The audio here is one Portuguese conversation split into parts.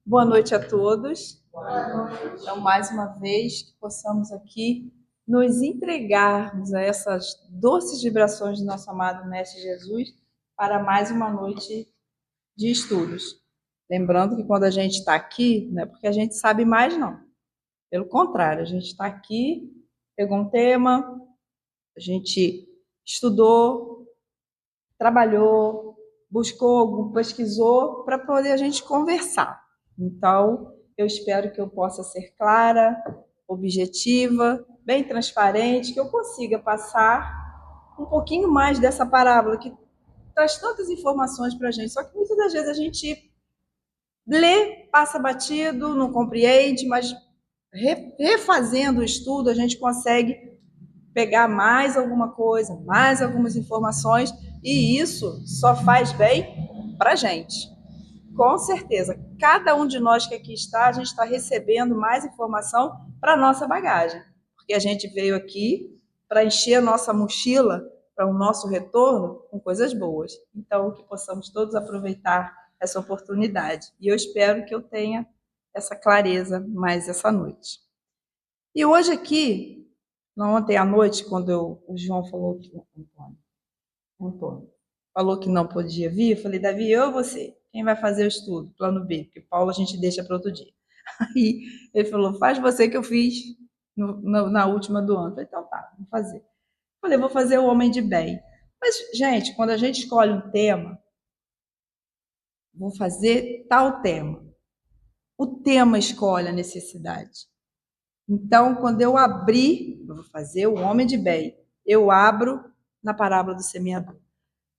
Boa noite a todos. Então, mais uma vez, que possamos aqui nos entregarmos a essas doces vibrações do nosso amado Mestre Jesus para mais uma noite de estudos. Lembrando que quando a gente está aqui, não é porque a gente sabe mais, não. Pelo contrário, a gente está aqui, pegou um tema, a gente estudou, trabalhou, buscou, pesquisou para poder a gente conversar. Então, eu espero que eu possa ser clara, objetiva, bem transparente, que eu consiga passar um pouquinho mais dessa parábola que traz tantas informações para a gente. Só que muitas das vezes a gente lê, passa batido, não compreende, mas refazendo o estudo a gente consegue pegar mais alguma coisa, mais algumas informações, e isso só faz bem para a gente. Com certeza, cada um de nós que aqui está, a gente está recebendo mais informação para a nossa bagagem, porque a gente veio aqui para encher a nossa mochila para o nosso retorno com coisas boas. Então, que possamos todos aproveitar essa oportunidade. E eu espero que eu tenha essa clareza mais essa noite. E hoje aqui, ontem à noite, quando o João falou que Antônio falou que não podia vir, eu falei, Davi, eu ou você? Quem vai fazer o estudo? Plano B, porque Paulo a gente deixa para outro dia. Aí ele falou, faz você que eu fiz na última do ano. Eu falei, então tá, vou fazer. Eu falei, vou fazer o homem de bem. Mas, gente, quando a gente escolhe um tema, vou fazer tal tema. O tema escolhe a necessidade. Então, quando eu abrir, eu vou fazer o homem de bem, eu abro na parábola do semeador.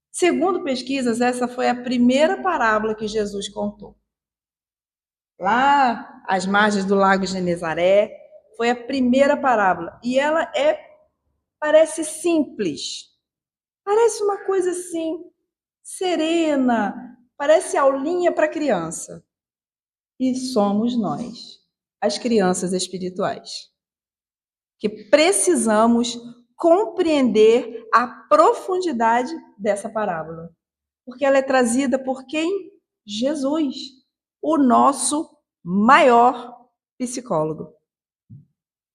Segundo pesquisas, essa foi a primeira parábola que Jesus contou. Lá às margens do Lago de Genezaré, foi a primeira parábola. E ela parece simples. Parece uma coisa assim, serena, parece aulinha para criança. E somos nós, as crianças espirituais, que precisamos compreender a profundidade dessa parábola. Porque ela é trazida por quem? Jesus, o nosso maior psicólogo.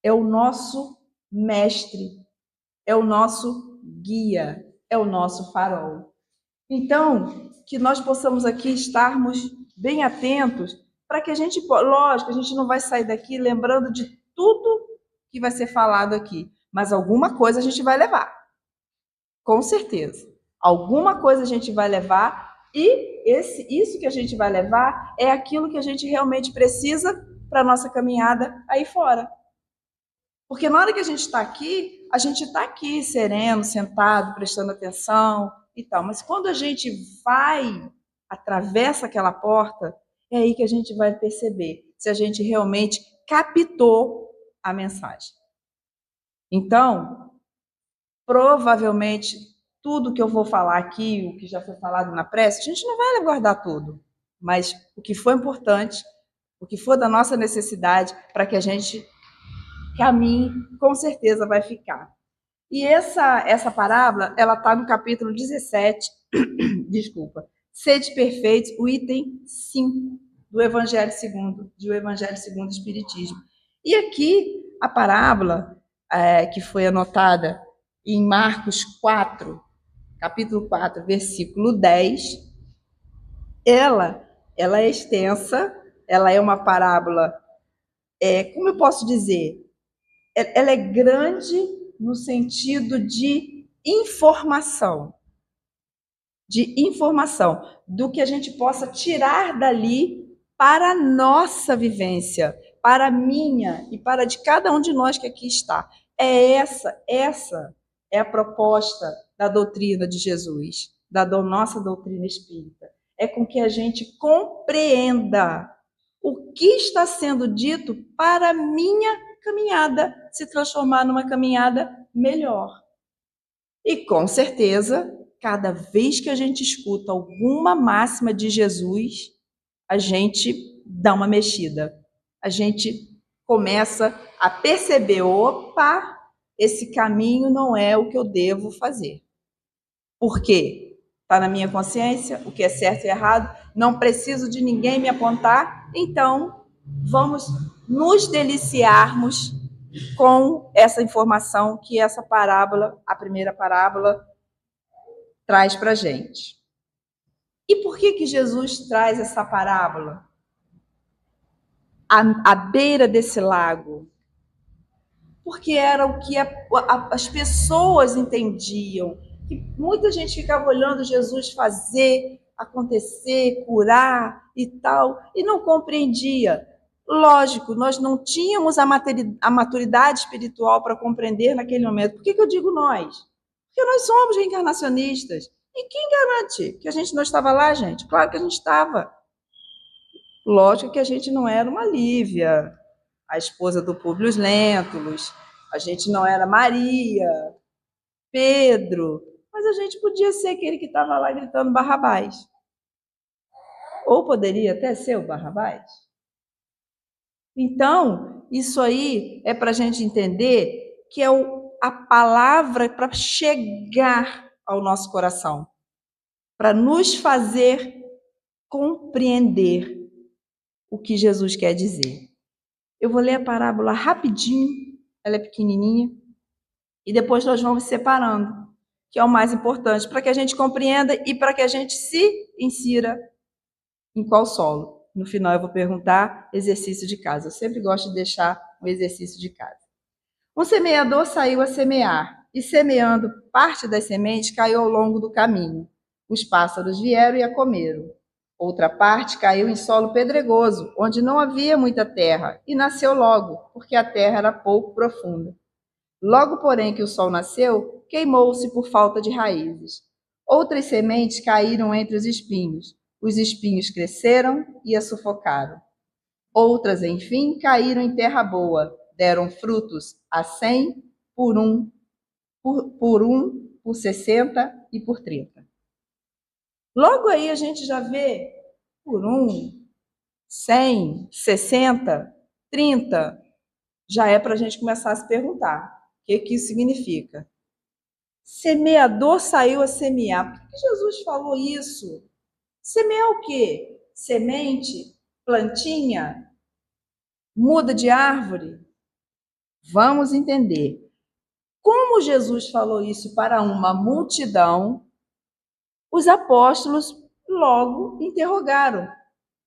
É o nosso mestre, é o nosso guia, é o nosso farol. Então, que nós possamos aqui estarmos bem atentos para que a gente, lógico, a gente não vai sair daqui lembrando de tudo que vai ser falado aqui, mas alguma coisa a gente vai levar, com certeza. Alguma coisa a gente vai levar e isso que a gente vai levar é aquilo que a gente realmente precisa para a nossa caminhada aí fora. Porque na hora que a gente está aqui sereno, sentado, prestando atenção e tal. Mas quando a gente atravessa aquela porta, é aí que a gente vai perceber se a gente realmente captou a mensagem. Então, provavelmente, tudo que eu vou falar aqui, o que já foi falado na prece, a gente não vai guardar tudo. Mas o que for importante, o que for da nossa necessidade, para que a gente caminhe, com certeza vai ficar. E essa parábola, ela está no capítulo 17, desculpa, Sede Perfeitos, o item 5 do Evangelho segundo o Espiritismo. E aqui, a parábola que foi anotada em Marcos 4, capítulo 4, versículo 10, ela é extensa, ela é uma parábola, como eu posso dizer, ela é grande no sentido de informação, do que a gente possa tirar dali para a nossa vivência, para a minha e para a de cada um de nós que aqui está. Essa é a proposta da doutrina de Jesus, da nossa doutrina espírita. É com que a gente compreenda o que está sendo dito para a minha caminhada se transformar numa caminhada melhor. E com certeza, cada vez que a gente escuta alguma máxima de Jesus, a gente dá uma mexida. A gente começa a perceber, opa, esse caminho não é o que eu devo fazer. Por quê? está na minha consciência, o que é certo e errado, não preciso de ninguém me apontar, então vamos nos deliciarmos com essa informação que essa parábola, a primeira parábola, traz para a gente. E por que Jesus traz essa parábola? À beira desse lago. Porque era o que as pessoas entendiam. Que muita gente ficava olhando Jesus fazer, acontecer, curar e tal, e não compreendia. Lógico, nós não tínhamos a maturidade espiritual para compreender naquele momento. Por que eu digo nós? Porque nós somos reencarnacionistas. E quem garante que a gente não estava lá, gente? Claro que a gente estava. Lógico que a gente não era uma Lívia, a esposa do Públio Lentulus, a gente não era Maria, Pedro, mas a gente podia ser aquele que estava lá gritando Barrabás. Ou poderia até ser o Barrabás. Então, isso aí é para a gente entender que é a palavra para chegar ao nosso coração, para nos fazer compreender o que Jesus quer dizer. Eu vou ler a parábola rapidinho, ela é pequenininha, e depois nós vamos separando, que é o mais importante, para que a gente compreenda e para que a gente se insira em qual solo. No final eu vou perguntar exercício de casa. Eu sempre gosto de deixar um exercício de casa. Um semeador saiu a semear, e semeando parte das sementes caiu ao longo do caminho. Os pássaros vieram e a comeram. Outra parte caiu em solo pedregoso, onde não havia muita terra, e nasceu logo, porque a terra era pouco profunda. Logo, porém, que o sol nasceu, queimou-se por falta de raízes. Outras sementes caíram entre os espinhos. Os espinhos cresceram e a sufocaram. Outras, enfim, caíram em terra boa, deram frutos a 100, por 60 e por 30. Logo aí a gente já vê por 100, 60, 30, já é para a gente começar a se perguntar o que isso significa. Semeador saiu a semear. Por que Jesus falou isso? Semear o quê? Semente? Plantinha? Muda de árvore? Vamos entender. Como Jesus falou isso para uma multidão, os apóstolos logo interrogaram.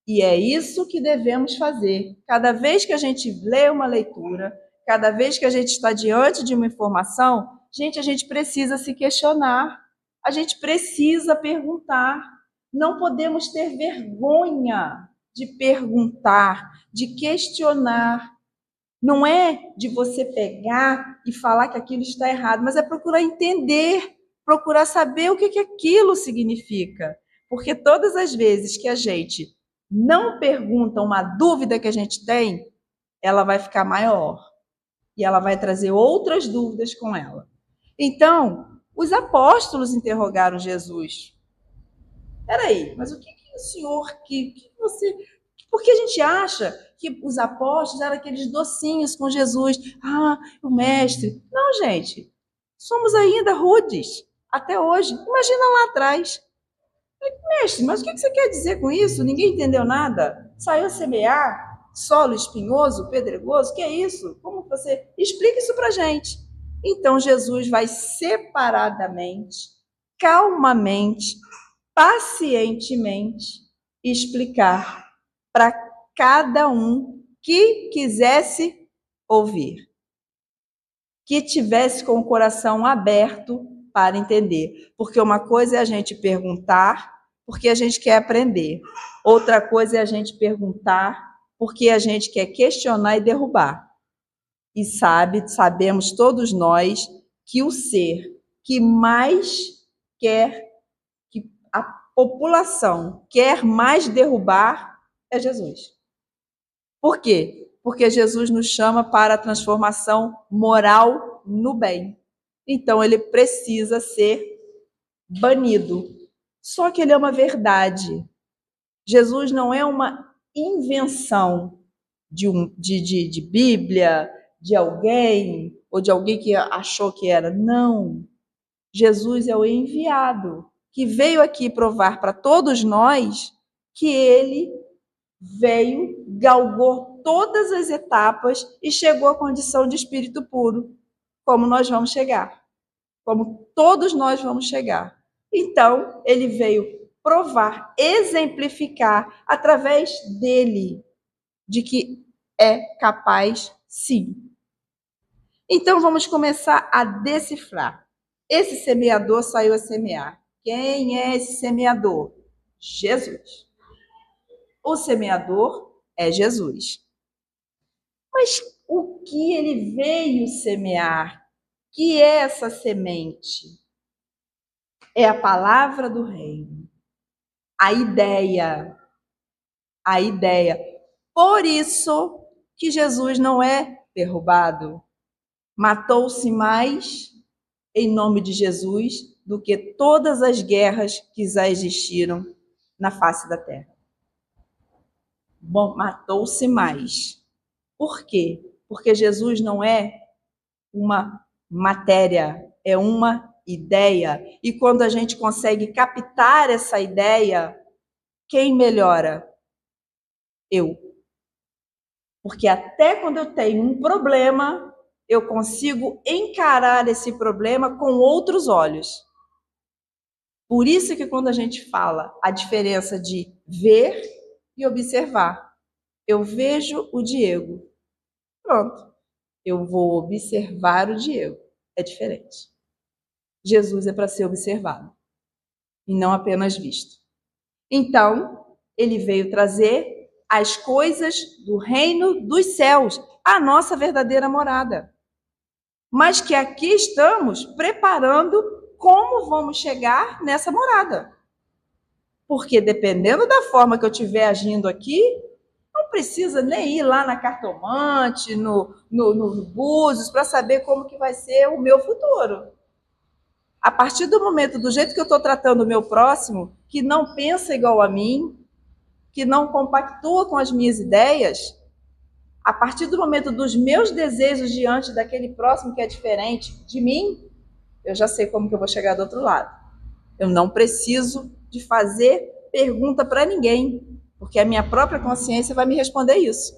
E é isso que devemos fazer. Cada vez que a gente lê uma leitura, cada vez que a gente está diante de uma informação, a gente precisa se questionar, a gente precisa perguntar. Não podemos ter vergonha de perguntar, de questionar. Não é de você pegar e falar que aquilo está errado, mas é procurar entender, procurar saber o que aquilo significa. Porque todas as vezes que a gente não pergunta uma dúvida que a gente tem, ela vai ficar maior. E ela vai trazer outras dúvidas com ela. Então, os apóstolos interrogaram Jesus. Peraí, mas o que o senhor, que você... Por que a gente acha que os apóstolos eram aqueles docinhos com Jesus? Ah, o mestre. Não, gente, somos ainda rudes, até hoje. Imagina lá atrás. Mestre, mas o que você quer dizer com isso? Ninguém entendeu nada? Saiu a semear, solo espinhoso, pedregoso, que é isso? Como você... Explica isso pra gente. Então, Jesus vai separadamente, calmamente, pacientemente explicar para cada um que quisesse ouvir, que tivesse com o coração aberto para entender. Porque uma coisa é a gente perguntar porque a gente quer aprender. Outra coisa é a gente perguntar porque a gente quer questionar e derrubar. E sabemos todos nós que o ser que mais quer, que a população quer mais derrubar é Jesus. Por quê? Porque Jesus nos chama para a transformação moral no bem. Então ele precisa ser banido. Só que ele é uma verdade. Jesus não é uma invenção de Bíblia, de alguém, ou de alguém que achou que era. Não. Jesus é o enviado que veio aqui provar para todos nós que ele veio, galgou todas as etapas e chegou à condição de espírito puro, como nós vamos chegar, como todos nós vamos chegar. Então, ele veio provar, exemplificar através dele de que é capaz, sim. Então, vamos começar a decifrar. Esse semeador saiu a semear. Quem é esse semeador? Jesus. O semeador é Jesus. Mas o que ele veio semear? Que é essa semente? É a palavra do reino. A ideia. A ideia. Por isso que Jesus não é derrubado. Matou-se mais em nome de Jesus do que todas as guerras que já existiram na face da terra. Bom, matou-se mais. Por quê? Porque Jesus não é uma matéria, é uma ideia. E quando a gente consegue captar essa ideia, quem melhora? Eu. Porque até quando eu tenho um problema, eu consigo encarar esse problema com outros olhos. Por isso que quando a gente fala a diferença de ver e observar, eu vejo o Diego. Pronto. Eu vou observar o Diego. É diferente. Jesus é para ser observado e não apenas visto. Então, ele veio trazer as coisas do reino dos céus, a nossa verdadeira morada. Mas que aqui estamos preparando como vamos chegar nessa morada. Porque dependendo da forma que eu estiver agindo aqui, não precisa nem ir lá na cartomante, no Búzios, para saber como que vai ser o meu futuro. A partir do momento, do jeito que eu estou tratando o meu próximo, que não pensa igual a mim, que não compactua com as minhas ideias, a partir do momento dos meus desejos diante daquele próximo que é diferente de mim, eu já sei como que eu vou chegar do outro lado. Eu não preciso de fazer pergunta para ninguém, porque a minha própria consciência vai me responder isso.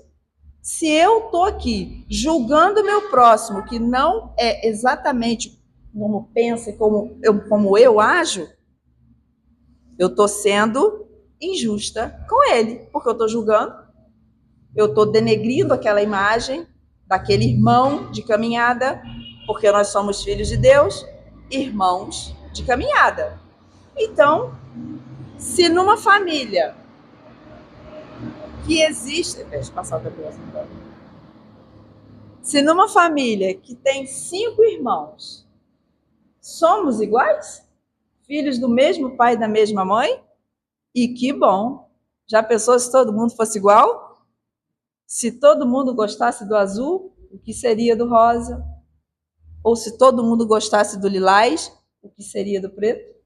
Se eu estou aqui julgando o meu próximo, que não é exatamente como pensa, como eu ajo, eu estou sendo injusta com ele, porque eu estou julgando, eu estou denegrindo aquela imagem daquele irmão de caminhada, porque nós somos filhos de Deus, irmãos de caminhada. Então, se numa família que existe... Deixa eu passar o próximo. Se numa família que tem 5 irmãos, somos iguais? Filhos do mesmo pai e da mesma mãe? E que bom! Já pensou se todo mundo fosse igual? Se todo mundo gostasse do azul, o que seria do rosa? Ou se todo mundo gostasse do lilás, o que seria do preto?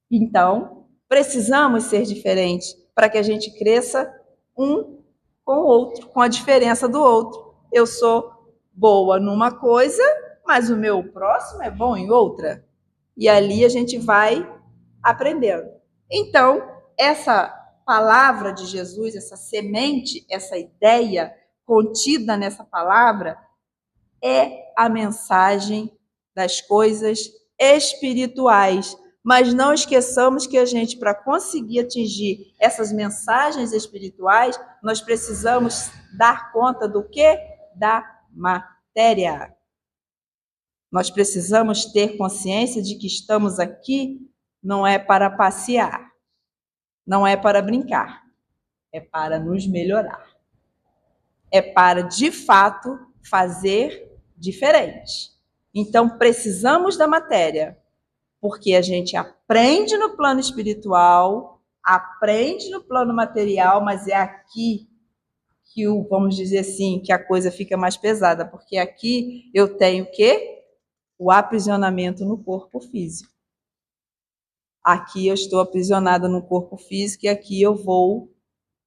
Então, precisamos ser diferentes para que a gente cresça um com o outro, com a diferença do outro. Eu sou boa numa coisa, mas o meu próximo é bom em outra. E ali a gente vai aprendendo. Então, essa palavra de Jesus, essa semente, essa ideia contida nessa palavra, é a mensagem das coisas espirituais. Mas não esqueçamos que a gente, para conseguir atingir essas mensagens espirituais, nós precisamos dar conta do quê? Da matéria. Nós precisamos ter consciência de que estamos aqui não é para passear, não é para brincar, é para nos melhorar. É para, de fato, fazer diferente. Então, precisamos da matéria, porque a gente aprende no plano espiritual, aprende no plano material, mas é aqui que vamos dizer assim, que a coisa fica mais pesada, porque aqui eu tenho o quê? O aprisionamento no corpo físico. Aqui eu estou aprisionada no corpo físico e aqui eu vou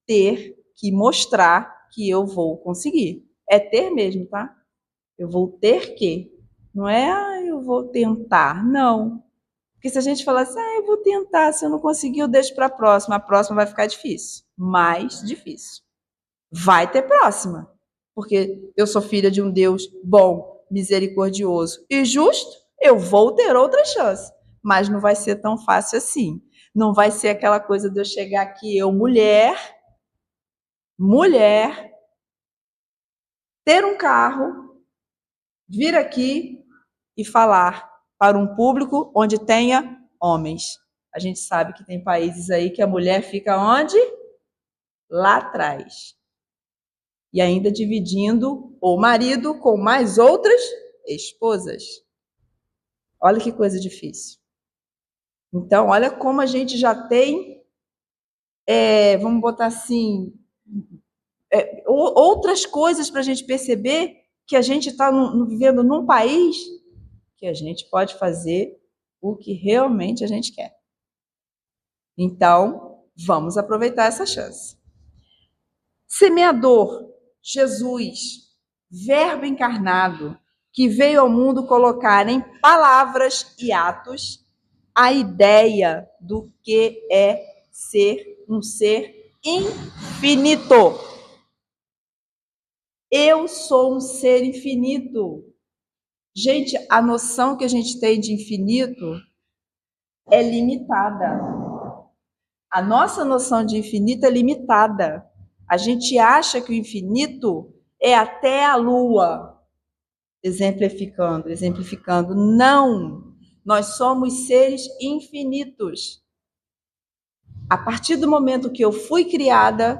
ter que mostrar que eu vou conseguir. É ter mesmo, tá? Eu vou ter que. Não é, eu vou tentar. Não. Porque se a gente falar assim, eu vou tentar, se eu não conseguir, eu deixo para a próxima vai ficar difícil. Mais difícil. Vai ter próxima. Porque eu sou filha de um Deus bom, misericordioso e justo, eu vou ter outra chance. Mas não vai ser tão fácil assim. Não vai ser aquela coisa de eu chegar aqui, eu, mulher, ter um carro, vir aqui e falar para um público onde tenha homens. A gente sabe que tem países aí que a mulher fica onde? Lá atrás. E ainda dividindo o marido com mais outras esposas. Olha que coisa difícil. Então, olha como a gente já tem, vamos botar assim, outras coisas para a gente perceber que a gente está vivendo num país que a gente pode fazer o que realmente a gente quer. Então, vamos aproveitar essa chance. Semeador, Jesus, Verbo encarnado, que veio ao mundo colocar em palavras e atos a ideia do que é ser um ser infinito. Eu sou um ser infinito. Gente, a noção que a gente tem de infinito é limitada. A nossa noção de infinito é limitada. A gente acha que o infinito é até a Lua, exemplificando. Não! Nós somos seres infinitos. A partir do momento que eu fui criada,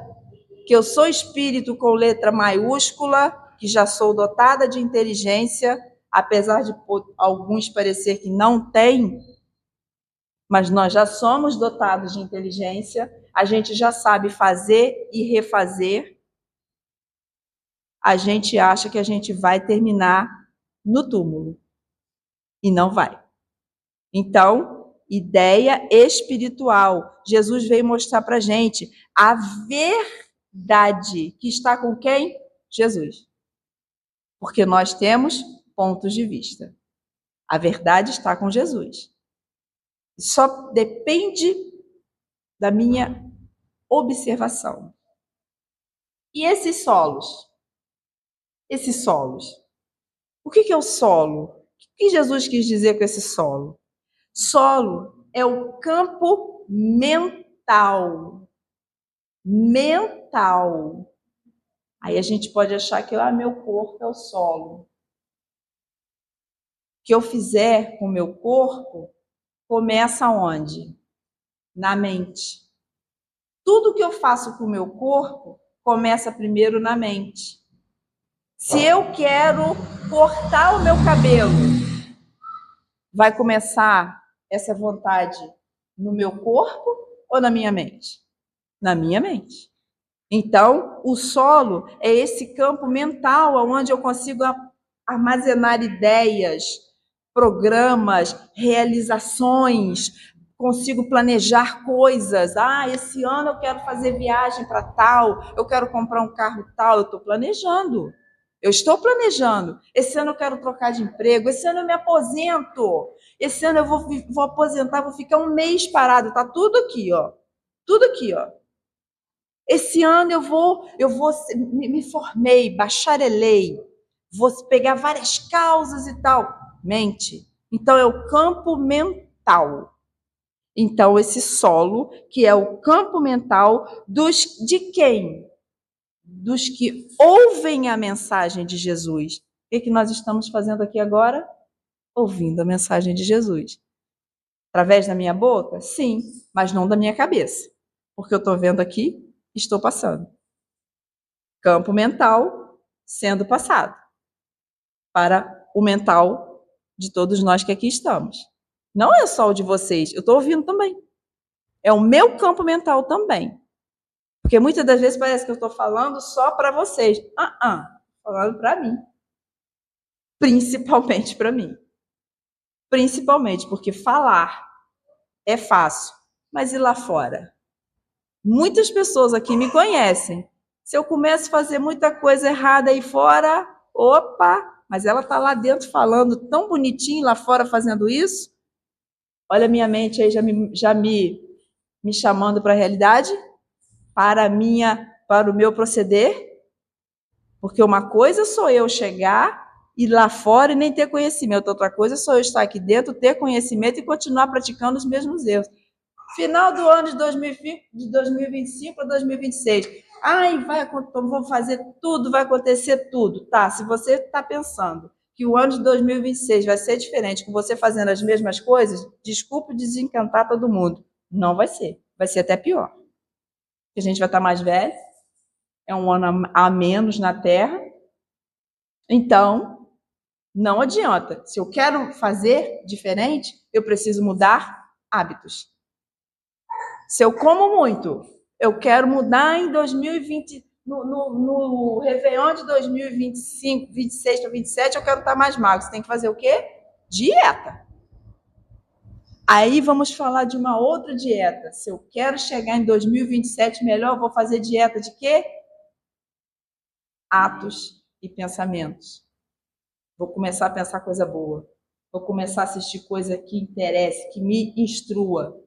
que eu sou espírito com letra maiúscula, que já sou dotada de inteligência, apesar de alguns parecer que não têm, mas nós já somos dotados de inteligência, a gente já sabe fazer e refazer. A gente acha que a gente vai terminar no túmulo. E não vai. Então, ideia espiritual. Jesus veio mostrar para a gente a verdade que está com quem? Jesus. Porque nós temos pontos de vista. A verdade está com Jesus. Só depende da minha observação. E esses solos? Esses solos. O que é o solo? O que Jesus quis dizer com esse solo? Solo é o campo mental. Mental. Aí a gente pode achar que meu corpo é o solo. O que eu fizer com o meu corpo começa onde? Na mente. Tudo que eu faço com o meu corpo começa primeiro na mente. Se eu quero cortar o meu cabelo, vai começar essa vontade no meu corpo ou na minha mente? Na minha mente. Então, o solo é esse campo mental onde eu consigo armazenar ideias, programas, realizações, consigo planejar coisas. Esse ano eu quero fazer viagem para tal, eu quero comprar um carro tal, eu estou planejando. Eu estou planejando. Esse ano eu quero trocar de emprego, esse ano eu me aposento. Esse ano eu vou aposentar, vou ficar um mês parado. Tá tudo aqui, ó. Tudo aqui, ó. Esse ano me formei, bacharelei, vou pegar várias causas e tal. Mente. Então, é o campo mental. Então, esse solo, que é o campo mental de quem? Dos que ouvem a mensagem de Jesus. O que nós estamos fazendo aqui agora? Ouvindo a mensagem de Jesus. Através da minha boca? Sim, mas não da minha cabeça. Porque eu estou vendo aqui, estou passando. Campo mental sendo passado para o mental de todos nós que aqui estamos. Não é só o de vocês, eu estou ouvindo também. É o meu campo mental também. Porque muitas das vezes parece que eu estou falando só para vocês. Falando para mim. Principalmente para mim. Principalmente porque falar é fácil, mas e lá fora? Muitas pessoas aqui me conhecem. Se eu começo a fazer muita coisa errada aí fora, opa, mas ela está lá dentro falando tão bonitinho, lá fora fazendo isso. Olha a minha mente aí já me chamando para a realidade, para o meu proceder. Porque uma coisa sou eu chegar, ir lá fora e nem ter conhecimento. Outra coisa sou eu estar aqui dentro, ter conhecimento e continuar praticando os mesmos erros. Final do ano de 2025 para 2026. Ai, vou fazer tudo, vai acontecer tudo. Tá, se você está pensando que o ano de 2026 vai ser diferente, com você fazendo as mesmas coisas, desculpe desencantar todo mundo. Não vai ser. Vai ser até pior. Porque a gente vai estar mais velho, é um ano a menos na Terra. Então, não adianta. Se eu quero fazer diferente, eu preciso mudar hábitos. Se eu como muito, eu quero mudar em 2020, no Réveillon de 2025, 26 para 27, eu quero estar mais magro. Você tem que fazer o quê? Dieta. Aí vamos falar de uma outra dieta. Se eu quero chegar em 2027 melhor, eu vou fazer dieta de quê? Atos e pensamentos. Vou começar a pensar coisa boa. Vou começar a assistir coisa que interesse, que me instrua.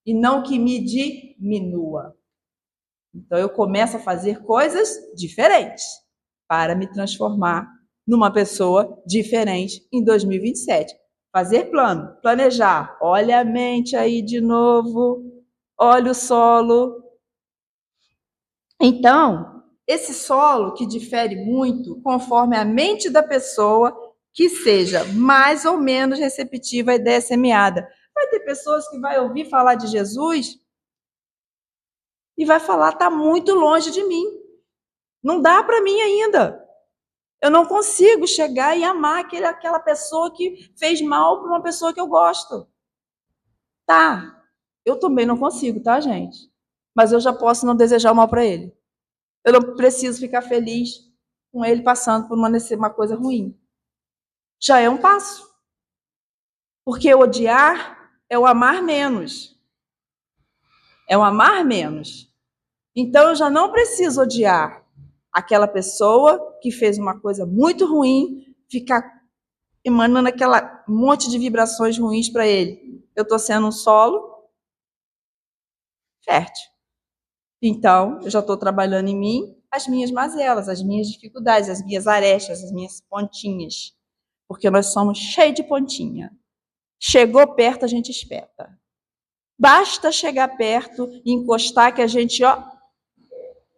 E não que me diminua. Então, eu começo a fazer coisas diferentes para me transformar numa pessoa diferente em 2027. Fazer plano, planejar. Olha a mente aí de novo. Olha o solo. Então, esse solo que difere muito conforme a mente da pessoa que seja mais ou menos receptiva à ideia semeada. Vai ter pessoas que vai ouvir falar de Jesus e vai falar, está muito longe de mim. Não dá para mim ainda. Eu não consigo chegar e amar aquela pessoa que fez mal para uma pessoa que eu gosto. Tá, eu também não consigo, tá, gente? Mas eu já posso não desejar o mal para ele. Eu não preciso ficar feliz com ele passando por uma coisa ruim. Já é um passo. Porque odiar é o amar menos. É o amar menos. Então eu já não preciso odiar aquela pessoa que fez uma coisa muito ruim, ficar emanando aquela monte de vibrações ruins para ele. Eu estou sendo um solo fértil. Então, eu já estou trabalhando em mim as minhas mazelas, as minhas dificuldades, as minhas arestas, as minhas pontinhas. Porque nós somos cheios de pontinha. Chegou perto, a gente espeta. Basta chegar perto e encostar que a gente, ó,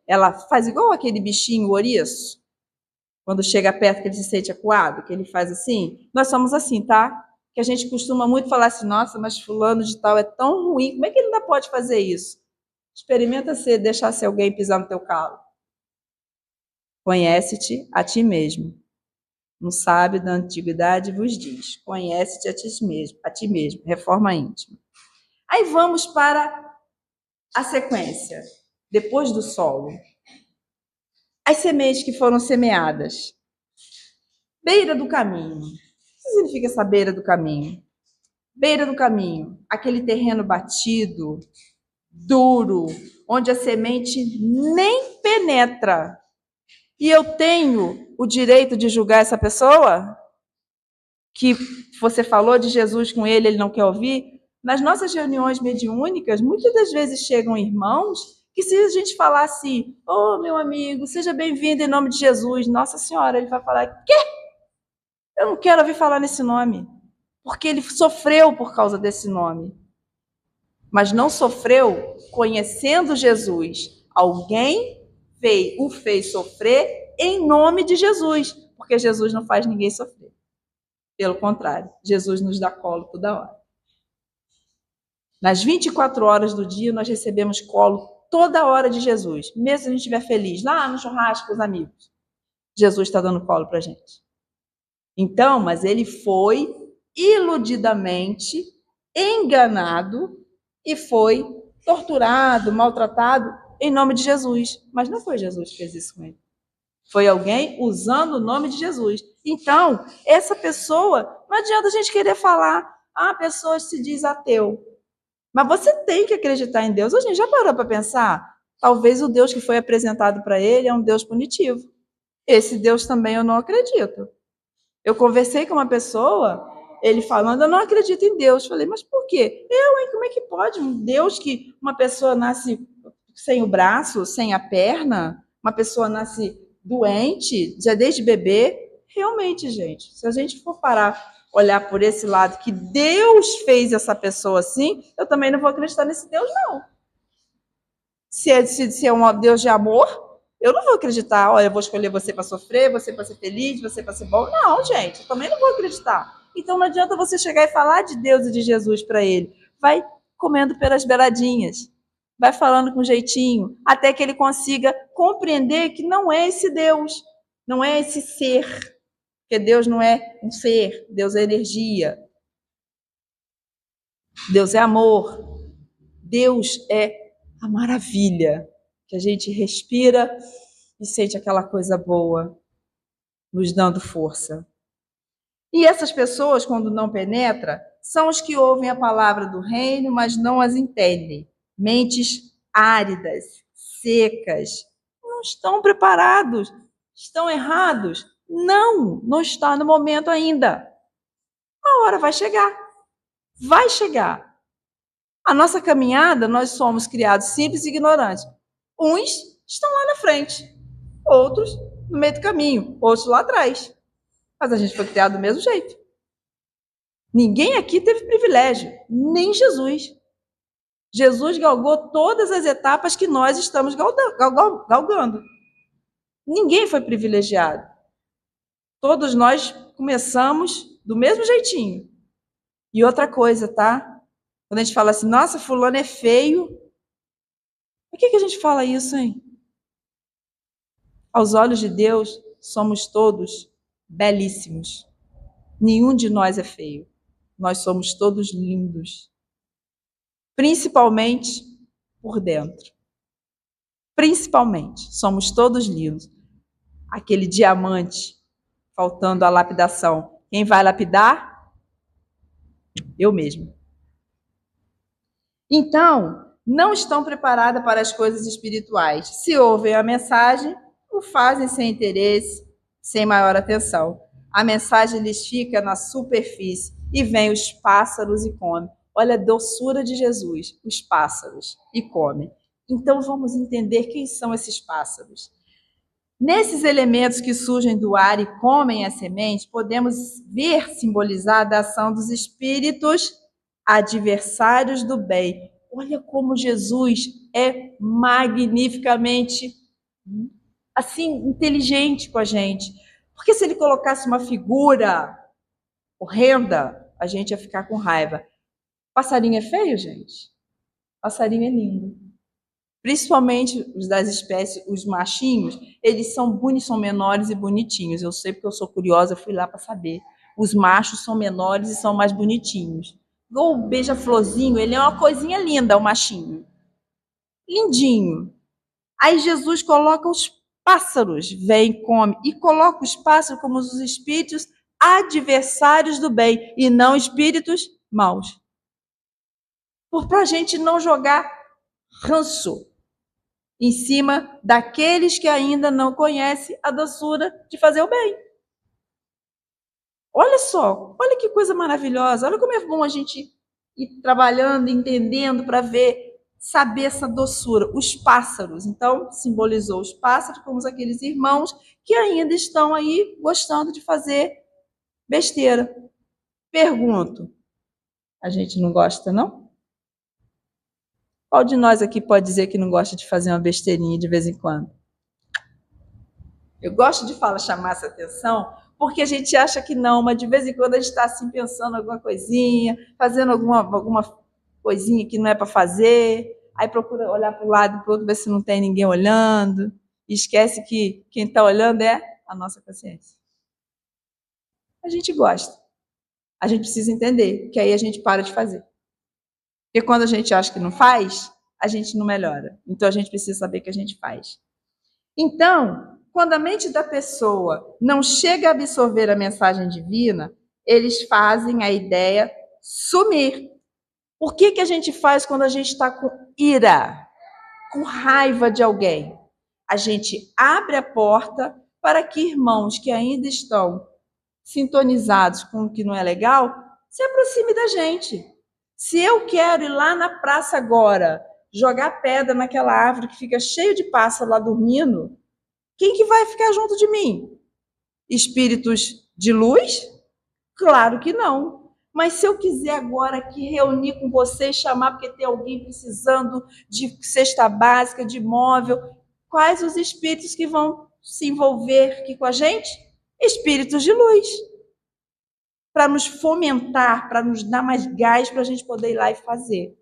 ela faz igual aquele bichinho, o ouriço. Quando chega perto que ele se sente acuado, que ele faz assim. Nós somos assim, tá? Que a gente costuma muito falar assim, nossa, mas fulano de tal é tão ruim, como é que ele ainda pode fazer isso? Experimenta deixar ser alguém pisar no teu calo. Conhece-te a ti mesmo. Um sábio da antiguidade vos diz, conhece-te a ti mesmo, reforma íntima. Aí vamos para a sequência, depois do solo. As sementes que foram semeadas. Beira do caminho. O que significa essa beira do caminho? Beira do caminho, aquele terreno batido, duro, onde a semente nem penetra. E eu tenho o direito de julgar essa pessoa? Que você falou de Jesus com ele não quer ouvir? Nas nossas reuniões mediúnicas, muitas das vezes chegam irmãos que se a gente falar assim, ô meu amigo, seja bem-vindo em nome de Jesus, Nossa Senhora, ele vai falar, quê? Eu não quero ouvir falar nesse nome, porque ele sofreu por causa desse nome. Mas não sofreu conhecendo Jesus. Alguém o fez sofrer em nome de Jesus, porque Jesus não faz ninguém sofrer. Pelo contrário, Jesus nos dá colo toda hora. Nas 24 horas do dia, nós recebemos colo toda hora de Jesus. Mesmo se a gente estiver feliz, lá no churrasco com os amigos. Jesus está dando colo para a gente. Então, mas ele foi iludidamente enganado e foi torturado, maltratado em nome de Jesus. Mas não foi Jesus que fez isso com ele. Foi alguém usando o nome de Jesus. Então, essa pessoa, não adianta a gente querer falar, a pessoa se diz ateu. Mas você tem que acreditar em Deus. A gente já parou para pensar? Talvez o Deus que foi apresentado para ele é um Deus punitivo. Esse Deus também eu não acredito. Eu conversei com uma pessoa ele falando, eu não acredito em Deus. Falei, mas por quê? Como é que pode? Um Deus que uma pessoa nasce sem o braço, sem a perna, uma pessoa nasce doente, já desde bebê. Realmente, gente, se a gente for parar, olhar por esse lado, que Deus fez essa pessoa assim, eu também não vou acreditar nesse Deus, não. Se é um Deus de amor, eu não vou acreditar, olha, eu vou escolher você para sofrer, você para ser feliz, você para ser bom. Não, gente, eu também não vou acreditar. Então não adianta você chegar e falar de Deus e de Jesus para ele. Vai comendo pelas beiradinhas. Vai falando com jeitinho, até que ele consiga compreender que não é esse Deus, não é esse ser. Porque Deus não é um ser, Deus é energia. Deus é amor. Deus é a maravilha que a gente respira e sente aquela coisa boa, nos dando força. E essas pessoas, quando não penetram, são os que ouvem a palavra do reino, mas não as entendem. Mentes áridas, secas, não estão preparados, estão errados. Não está no momento ainda. A hora vai chegar. Vai chegar. A nossa caminhada, nós somos criados simples e ignorantes. Uns estão lá na frente, outros no meio do caminho, outros lá atrás. Mas a gente foi criado do mesmo jeito. Ninguém aqui teve privilégio, nem Jesus. Jesus galgou todas as etapas que nós estamos galgando. Ninguém foi privilegiado. Todos nós começamos do mesmo jeitinho. E outra coisa, tá? Quando a gente fala assim, nossa, fulano é feio. Por que a gente fala isso, hein? Aos olhos de Deus, somos todos belíssimos. Nenhum de nós é feio. Nós somos todos lindos. Principalmente por dentro. Principalmente, somos todos lindos. Aquele diamante faltando a lapidação. Quem vai lapidar? Eu mesmo. Então, não estão preparadas para as coisas espirituais. Se ouvem a mensagem, o fazem sem interesse, sem maior atenção. A mensagem lhes fica na superfície e vem os pássaros e come. Olha a doçura de Jesus, os pássaros, e come. Então vamos entender quem são esses pássaros. Nesses elementos que surgem do ar e comem a semente, podemos ver simbolizada a ação dos espíritos adversários do bem. Olha como Jesus é magnificamente assim inteligente com a gente. Porque se ele colocasse uma figura horrenda, a gente ia ficar com raiva. Passarinho é feio, gente? Passarinho é lindo. Principalmente os das espécies, os machinhos, eles são menores e bonitinhos. Eu sei porque eu sou curiosa, fui lá para saber. Os machos são menores e são mais bonitinhos. Igual o beija-florzinho, ele é uma coisinha linda, o machinho. Lindinho. Aí Jesus coloca os pássaros, vem, come, e coloca os pássaros como os espíritos adversários do bem, e não espíritos maus. Para a gente não jogar ranço em cima daqueles que ainda não conhecem a doçura de fazer o bem. Olha só, olha que coisa maravilhosa, olha como é bom a gente ir trabalhando, entendendo para ver, saber essa doçura. Os pássaros, então, simbolizou os pássaros como aqueles irmãos que ainda estão aí gostando de fazer besteira. Pergunto, a gente não gosta, não? Qual de nós aqui pode dizer que não gosta de fazer uma besteirinha de vez em quando? Eu gosto de chamar essa atenção porque a gente acha que não, mas de vez em quando a gente está assim pensando alguma coisinha, fazendo alguma coisinha que não é para fazer, aí procura olhar para o lado e para o outro, ver se não tem ninguém olhando, e esquece que quem está olhando é a nossa consciência. A gente gosta. A gente precisa entender que aí a gente para de fazer. Porque quando a gente acha que não faz, a gente não melhora. Então a gente precisa saber que a gente faz. Então, quando a mente da pessoa não chega a absorver a mensagem divina, eles fazem a ideia sumir. O que a gente faz quando a gente está com ira, com raiva de alguém? A gente abre a porta para que irmãos que ainda estão sintonizados com o que não é legal se aproxime da gente. Se eu quero ir lá na praça agora, jogar pedra naquela árvore que fica cheio de pássaro lá dormindo, quem que vai ficar junto de mim? Espíritos de luz? Claro que não. Mas se eu quiser agora aqui reunir com vocês, chamar porque tem alguém precisando de cesta básica, de móvel, quais os espíritos que vão se envolver aqui com a gente? Espíritos de luz. Para nos fomentar, para nos dar mais gás para a gente poder ir lá e fazer.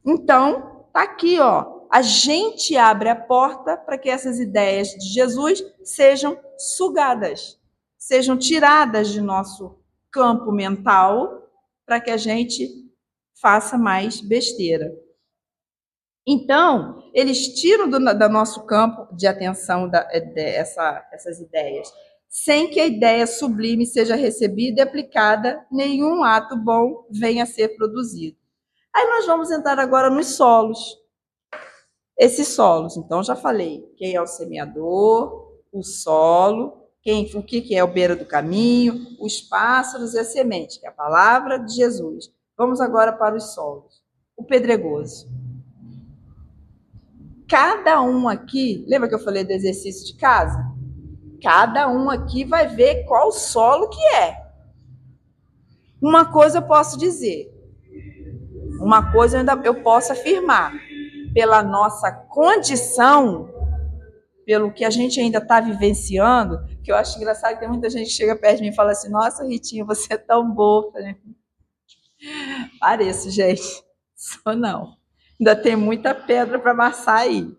Então, tá aqui, ó. A gente abre a porta para que essas ideias de Jesus sejam sugadas, sejam tiradas de nosso campo mental, para que a gente faça mais besteira. Então, eles tiram do nosso campo de atenção essas ideias. Sem que a ideia sublime seja recebida e aplicada, nenhum ato bom venha a ser produzido. Aí nós vamos entrar agora nos solos. Esses solos, então já falei, quem é o semeador, o solo, o que é o beira do caminho, os pássaros e a semente, que é a palavra de Jesus. Vamos agora para os solos. O pedregoso. Cada um aqui, lembra que eu falei do exercício de casa? Cada um aqui vai ver qual solo que é. Uma coisa eu posso dizer, uma coisa eu posso afirmar, pela nossa condição, pelo que a gente ainda está vivenciando, que eu acho engraçado que tem muita gente que chega perto de mim e fala assim, nossa, Ritinha, você é tão boa. Pareço, gente. Sou não. Ainda tem muita pedra para amassar aí.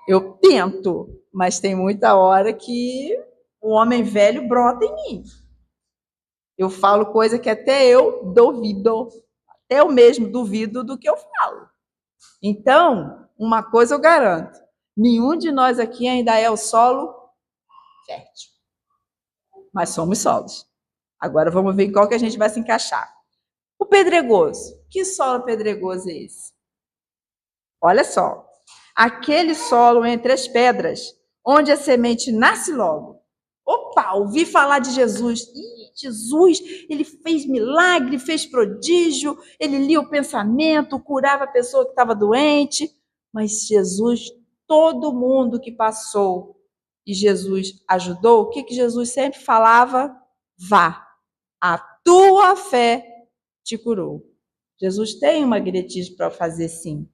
Eu tento, mas tem muita hora que o homem velho brota em mim. Eu falo coisa que até eu duvido, até eu mesmo duvido do que eu falo. Então, uma coisa eu garanto, nenhum de nós aqui ainda é o solo fértil. Mas somos solos. Agora vamos ver em qual que a gente vai se encaixar. O pedregoso. Que solo pedregoso é esse? Olha só. Aquele solo entre as pedras, onde a semente nasce logo. Opa, ouvi falar de Jesus. Jesus, ele fez milagre, fez prodígio, ele lia o pensamento, curava a pessoa que estava doente. Mas Jesus, todo mundo que passou e Jesus ajudou, o que Jesus sempre falava? Vá, a tua fé te curou. Jesus tem uma diretriz para fazer sim,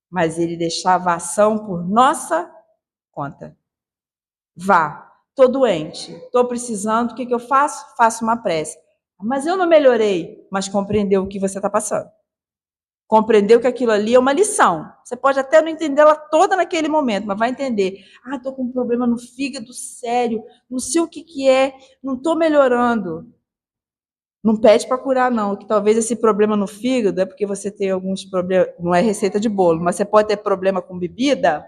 mas ele deixava a ação por nossa conta. Vá. Estou doente, estou precisando, o que eu faço? Faço uma prece. Mas eu não melhorei, mas compreendeu o que você está passando. Compreendeu que aquilo ali é uma lição. Você pode até não entendê-la toda naquele momento, mas vai entender. Ah, estou com um problema no fígado sério, não sei o que é, não estou melhorando. Não pede para curar, não, que talvez esse problema no fígado é porque você tem alguns problemas, não é receita de bolo, mas você pode ter problema com bebida,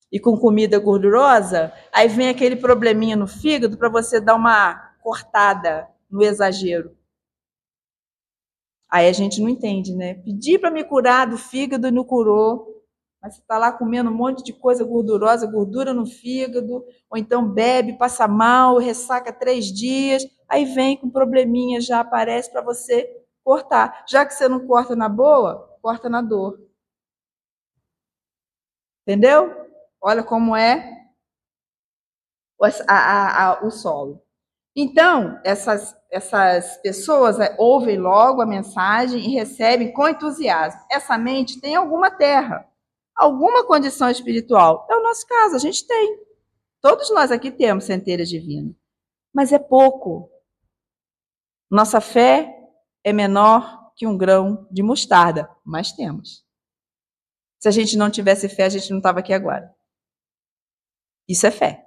e com comida gordurosa, aí vem aquele probleminha no fígado para você dar uma cortada no exagero. Aí a gente não entende, né? Pedi para me curar do fígado e não curou, mas você está lá comendo um monte de coisa gordurosa, gordura no fígado, ou então bebe, passa mal, ressaca 3 dias, aí vem com probleminha, já aparece para você cortar. Já que você não corta na boa, corta na dor. Entendeu? Olha como é o solo. Então, essas pessoas ouvem logo a mensagem e recebem com entusiasmo. Essa mente tem alguma terra, alguma condição espiritual. É o nosso caso, a gente tem. Todos nós aqui temos centelha divina. Mas é pouco. Nossa fé é menor que um grão de mostarda, mas temos. Se a gente não tivesse fé, a gente não estava aqui agora. Isso é fé.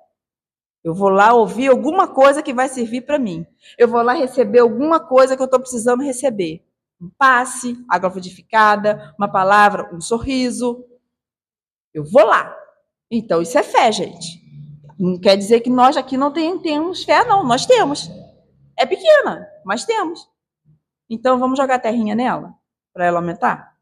Eu vou lá ouvir alguma coisa que vai servir para mim. Eu vou lá receber alguma coisa que eu estou precisando receber. Um passe, água frutificada, uma palavra, um sorriso. Eu vou lá. Então, isso é fé, gente. Não quer dizer que nós aqui não temos fé, não. Nós temos. É pequena, mas temos. Então, vamos jogar terrinha nela, para ela aumentar?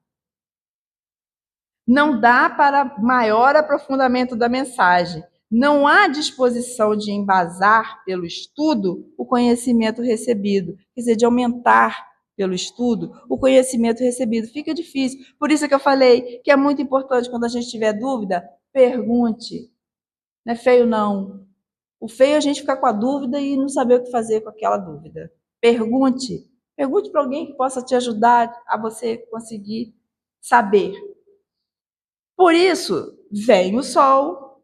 Não dá para maior aprofundamento da mensagem. Não há disposição de embasar pelo estudo o conhecimento recebido, quer dizer, de aumentar pelo estudo o conhecimento recebido. Fica difícil. Por isso que eu falei que é muito importante, quando a gente tiver dúvida, pergunte. Não é feio, não. O feio é a gente ficar com a dúvida e não saber o que fazer com aquela dúvida. Pergunte. Pergunte para alguém que possa te ajudar a você conseguir saber. Por isso, vem o sol,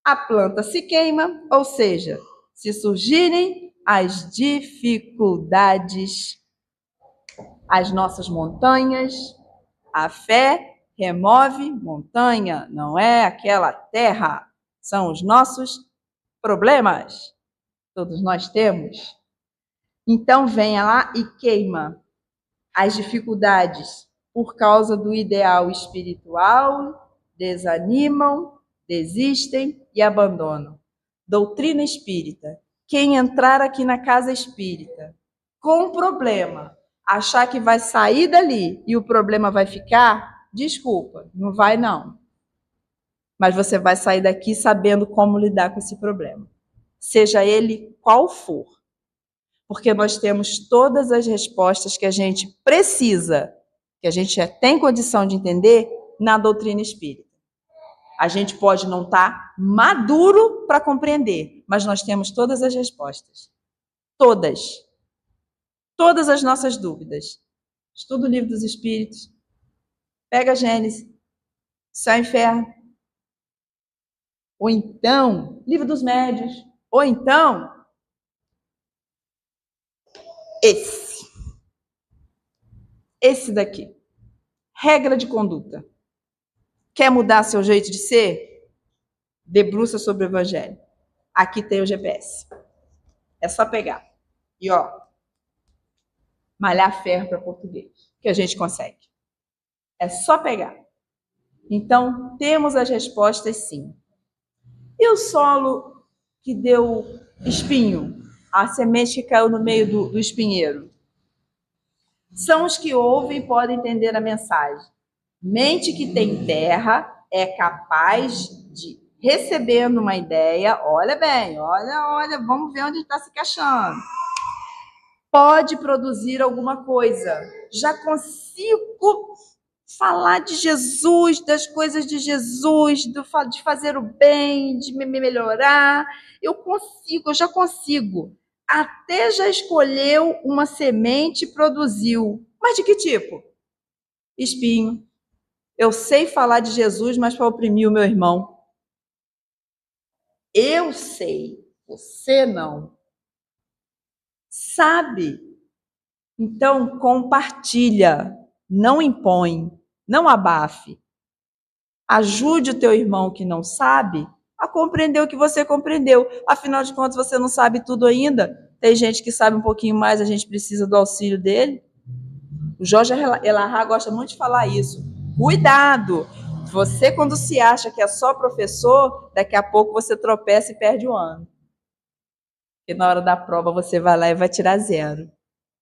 a planta se queima, ou seja, se surgirem as dificuldades, as nossas montanhas, a fé remove montanha, não é aquela terra, são os nossos problemas. Todos nós temos. Então venha lá e queima as dificuldades por causa do ideal espiritual, desanimam, desistem e abandonam. Doutrina espírita. Quem entrar aqui na casa espírita com um problema, achar que vai sair dali e o problema vai ficar, desculpa, não vai não. Mas você vai sair daqui sabendo como lidar com esse problema, seja ele qual for. Porque nós temos todas as respostas que a gente precisa, que a gente tem condição de entender na doutrina espírita. A gente pode não estar maduro para compreender, mas nós temos todas as respostas. Todas. Todas as nossas dúvidas. Estuda o Livro dos Espíritos. Pega a Gênesis. Céu e Inferno. Ou então, Livro dos Médiuns. Ou então, esse daqui. Regra de conduta. Quer mudar seu jeito de ser? Debruça sobre o Evangelho. Aqui tem o GPS. É só pegar. E ó, malhar ferro para português, que a gente consegue. É só pegar. Então, temos as respostas sim. E o solo que deu espinho? A semente que caiu no meio do espinheiro? São os que ouvem e podem entender a mensagem. Mente que tem terra é capaz de, recebendo uma ideia, olha bem, olha, vamos ver onde está se encaixando. Pode produzir alguma coisa. Já consigo falar de Jesus, das coisas de Jesus, de fazer o bem, de me melhorar. Eu já consigo. Até já escolheu uma semente e produziu. Mas de que tipo? Espinho. Eu sei falar de Jesus, mas para oprimir o meu irmão. Eu sei, você não. Sabe? Então, compartilha, não impõe, não abafe. Ajude o teu irmão que não sabe a compreender o que você compreendeu. Afinal de contas, você não sabe tudo ainda. Tem gente que sabe um pouquinho mais, a gente precisa do auxílio dele. O Jorge Elahá gosta muito de falar isso. Cuidado! Você, quando se acha que é só professor, daqui a pouco você tropeça e perde o ano. Porque na hora da prova você vai lá e vai tirar 0.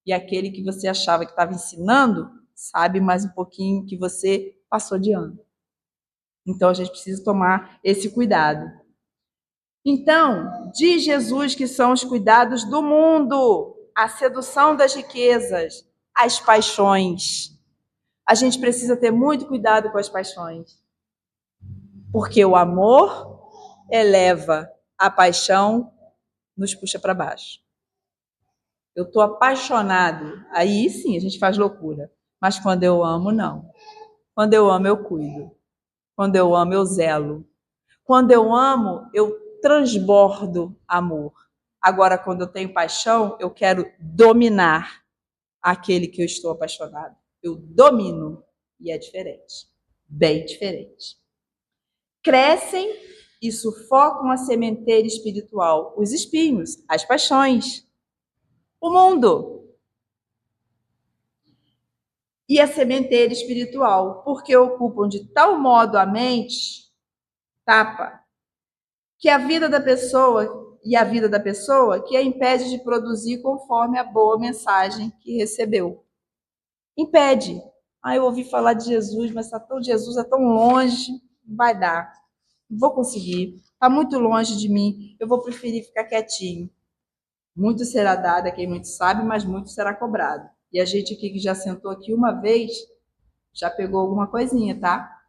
E aquele que você achava que estava ensinando, sabe mais um pouquinho que você passou de ano. Então, a gente precisa tomar esse cuidado. Então, diz Jesus que são os cuidados do mundo, a sedução das riquezas, as paixões. A gente precisa ter muito cuidado com as paixões. Porque o amor eleva, a paixão nos puxa para baixo. Eu estou apaixonado, aí sim a gente faz loucura. Mas quando eu amo, não. Quando eu amo, eu cuido. Quando eu amo, eu zelo. Quando eu amo, eu transbordo amor. Agora, quando eu tenho paixão, eu quero dominar aquele que eu estou apaixonado. Eu domino. E é diferente. Bem diferente. Crescem e sufocam a sementeira espiritual, os espinhos, as paixões, o mundo. E a sementeira espiritual, porque ocupam de tal modo a mente, tapa, que a vida da pessoa que a impede de produzir conforme a boa mensagem que recebeu. Impede. Eu ouvi falar de Jesus, mas Jesus é tão longe, não vai dar. Não vou conseguir. está muito longe de mim, eu vou preferir ficar quietinho. Muito será dado a quem muito sabe, mas muito será cobrado. E a gente aqui que já sentou aqui uma vez, já pegou alguma coisinha, tá?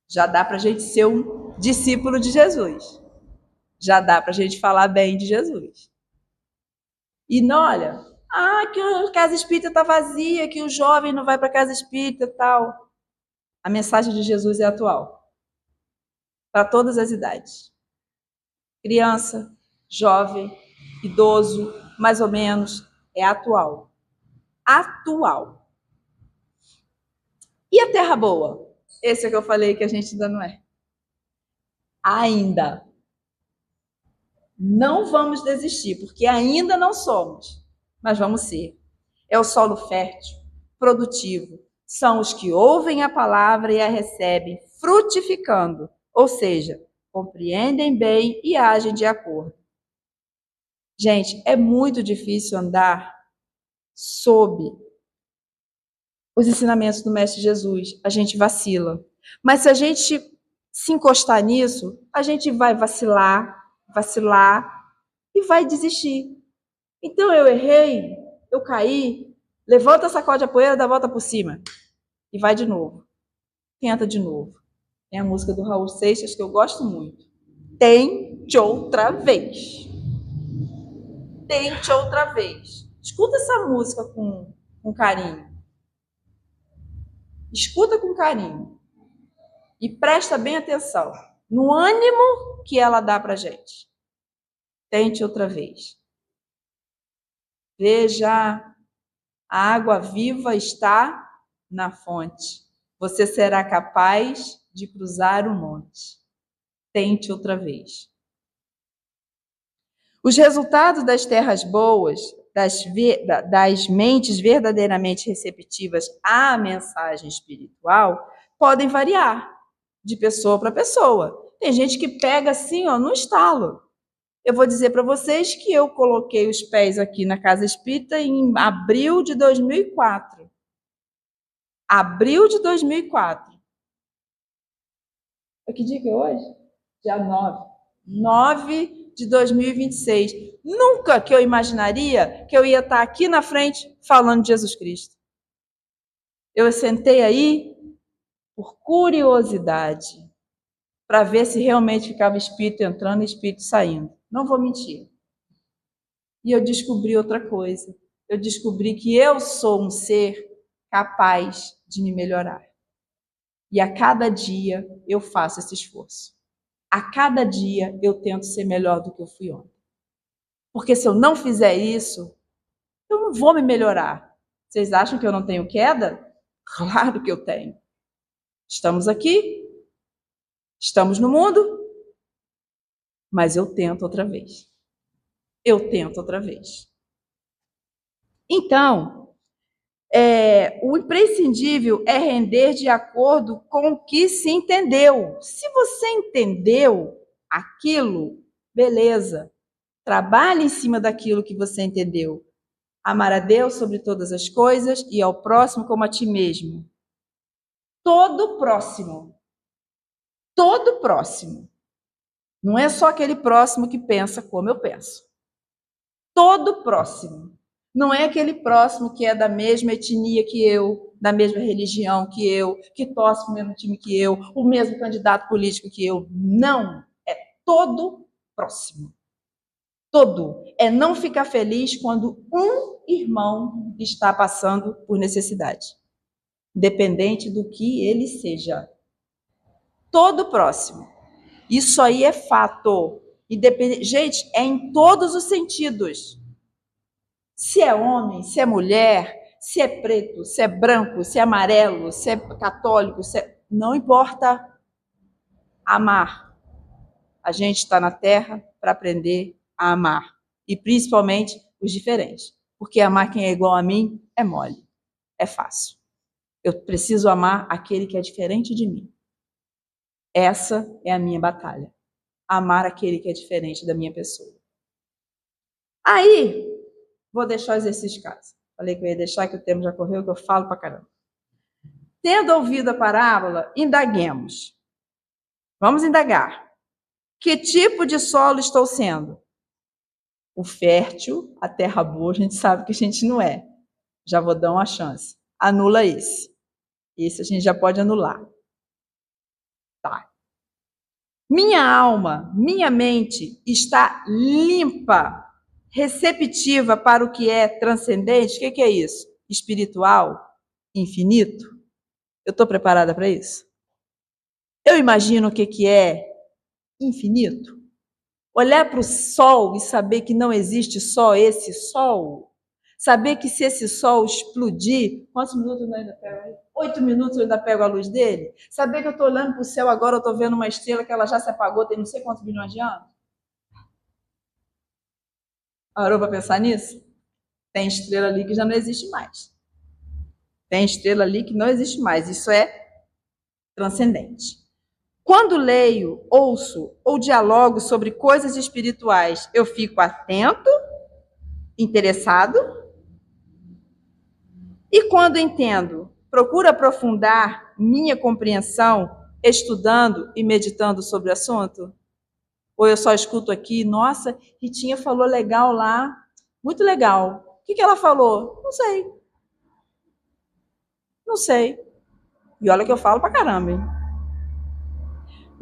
Já dá para a gente ser um discípulo de Jesus. Já dá para a gente falar bem de Jesus. E não, olha, que a casa espírita está vazia, que o jovem não vai para a casa espírita e tal. A mensagem de Jesus é atual. Para todas as idades. Criança, jovem, idoso, mais ou menos, é atual. Atual. E a terra boa? Esse é que eu falei que a gente ainda não é. Ainda. Não vamos desistir, porque ainda não somos, mas vamos ser. É o solo fértil, produtivo. São os que ouvem a palavra e a recebem, frutificando, ou seja, compreendem bem e agem de acordo. Gente, é muito difícil andar sob os ensinamentos do Mestre Jesus. A gente vacila. Mas se a gente se encostar nisso, a gente vai vacilar e vai desistir. Então eu errei, eu caí, levanta, sacode a poeira, dá a volta por cima e vai de novo. Tenta de novo. Tem a música do Raul Seixas que eu gosto muito. Tente outra vez. Tente outra vez. Escuta essa música com carinho. Escuta com carinho. E presta bem atenção no ânimo que ela dá pra gente. Tente outra vez. Veja, a água viva está na fonte. Você será capaz de cruzar o monte. Tente outra vez. Os resultados das terras boas, das mentes verdadeiramente receptivas à mensagem espiritual, podem variar de pessoa para pessoa. Tem gente que pega assim, no estalo. Eu vou dizer para vocês que eu coloquei os pés aqui na Casa Espírita em abril de 2004. Abril de 2004. Que dia que é hoje? Dia 9. 9 de 2026. Nunca que eu imaginaria que eu ia estar aqui na frente falando de Jesus Cristo. Eu sentei aí por curiosidade, para ver se realmente ficava espírito entrando e espírito saindo. Não vou mentir. E eu descobri outra coisa. Eu descobri que eu sou um ser capaz de me melhorar. E a cada dia eu faço esse esforço. A cada dia eu tento ser melhor do que eu fui ontem. Porque se eu não fizer isso, eu não vou me melhorar. Vocês acham que eu não tenho queda? Claro que eu tenho. Estamos aqui, estamos no mundo, mas eu tento outra vez. Eu tento outra vez. Então, o imprescindível é render de acordo com o que se entendeu. Se você entendeu aquilo, beleza. Trabalhe em cima daquilo que você entendeu. Amar a Deus sobre todas as coisas e ao próximo como a ti mesmo. Todo próximo. Todo próximo. Não é só aquele próximo que pensa como eu penso. Todo próximo. Não é aquele próximo que é da mesma etnia que eu, da mesma religião que eu, que torce para o mesmo time que eu, o mesmo candidato político que eu. Não. É todo próximo. Todo. É não ficar feliz quando um irmão está passando por necessidade. Independente do que ele seja. Todo próximo. Isso aí é fato. Gente, é em todos os sentidos. Se é homem, se é mulher, se é preto, se é branco, se é amarelo, se é católico, não importa. Amar. A gente está na Terra para aprender a amar. E principalmente os diferentes. Porque amar quem é igual a mim é mole. É fácil. Eu preciso amar aquele que é diferente de mim. Essa é a minha batalha. Amar aquele que é diferente da minha pessoa. Aí, vou deixar o exercício de casa. Falei que eu ia deixar, que o tempo já correu, que eu falo pra caramba. Tendo ouvido a parábola, indaguemos. Vamos indagar. Que tipo de solo estou sendo? O fértil, a terra boa, a gente sabe que a gente não é. Já vou dar uma chance. Anula esse. Esse a gente já pode anular. Tá. Minha alma, minha mente está limpa, receptiva para o que é transcendente. O que é isso? Espiritual, infinito. Eu estou preparada para isso? Eu imagino o que é infinito. Olhar para o sol e saber que não existe só esse sol. Saber que se esse sol explodir, quantos minutos eu ainda pego? 8 minutos eu ainda pego a luz dele? Saber que eu estou olhando para o céu agora, eu estou vendo uma estrela que ela já se apagou, tem não sei quantos bilhões de anos? Parou para pensar nisso? Tem estrela ali que já não existe mais. Tem estrela ali que não existe mais. Isso é transcendente. Quando leio, ouço ou dialogo sobre coisas espirituais, eu fico atento, interessado. E quando entendo, procuro aprofundar minha compreensão, estudando e meditando sobre o assunto? Ou eu só escuto aqui, nossa, Ritinha falou legal lá, muito legal. O que ela falou? Não sei. Não sei. E olha que eu falo pra caramba, hein?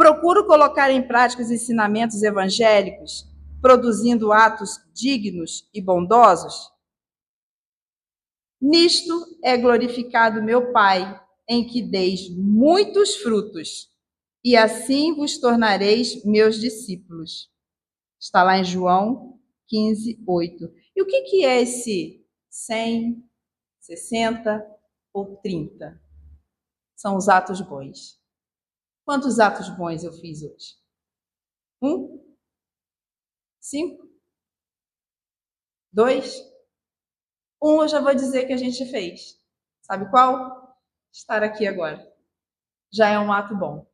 Procuro colocar em prática os ensinamentos evangélicos, produzindo atos dignos e bondosos? Nisto é glorificado meu Pai, em que deis muitos frutos, e assim vos tornareis meus discípulos. Está lá em João 15, 8. E o que é esse 100, 60 ou 30? São os atos bons. Quantos atos bons eu fiz hoje? 1? 5? 2? 1 eu já vou dizer que a gente fez. Sabe qual? Estar aqui agora. Já é um ato bom.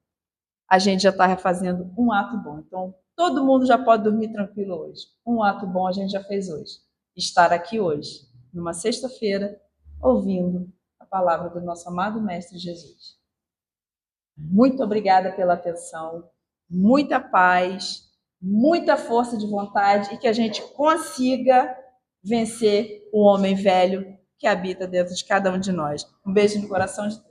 A gente já está fazendo um ato bom. Então, todo mundo já pode dormir tranquilo hoje. Um ato bom a gente já fez hoje. Estar aqui hoje, numa sexta-feira, ouvindo a palavra do nosso amado Mestre Jesus. Muito obrigada pela atenção, muita paz, muita força de vontade e que a gente consiga vencer o homem velho que habita dentro de cada um de nós. Um beijo no coração de todos.